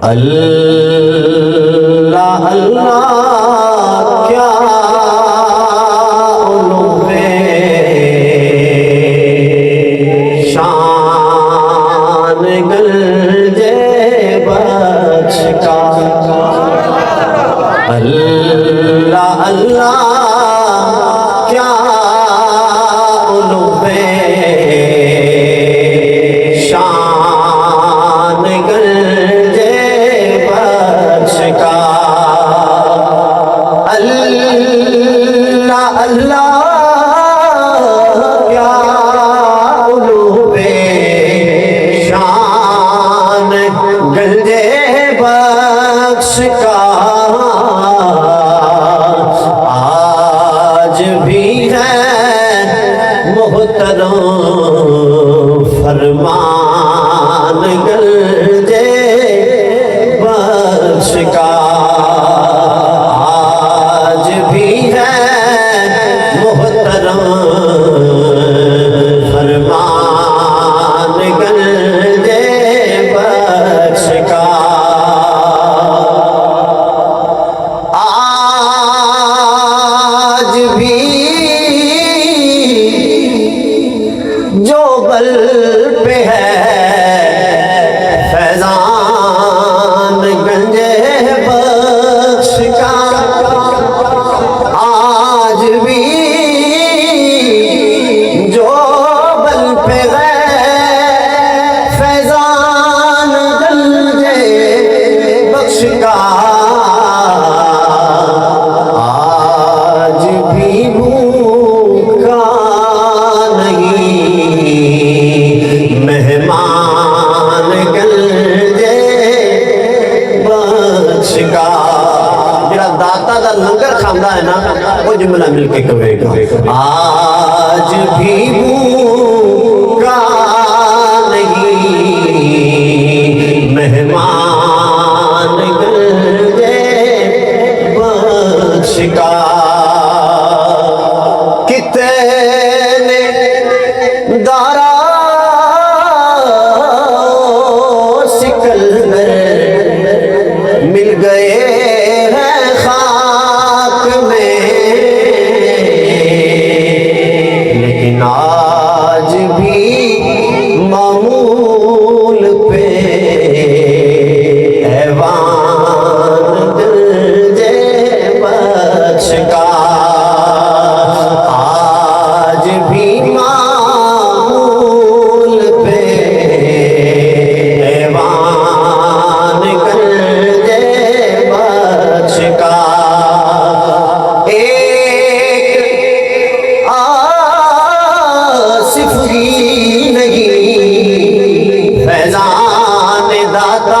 اللہ اللہ کیا علوم شان گنجے بخش کا اللہ اللہ کیا علوم شان گنجے بخش کا اللہ اللہ کیا علوم شان گنجے بخش کا آج بھی ہے محترم فرمان گنجے بخش کا آج بھی ہے محترم فرمان گنجے بخش کا آج بھی جو بل پہ ہے فیضان گنجے بخش کا آج بھی جو بل پہ ہے فیضان گنجے بخش کا آج بھی بھوکا نہیں مہمان گنجے بخش کا جڑا داتا دا لنگر کھاندا ہے نا وہ جملہ مل کے کہے گا آج بھی بھوکا نہیں مہمان گنجے بخش کا کتنے دارا سکندر مل گئے ہیں خاک میں لیکن آج بھی معمول پہ ایوان گنجے بخش کا آج بھی معمول پہ ایوان گنجے بخش کا ایک آصف ہی نہیں فیضان داتا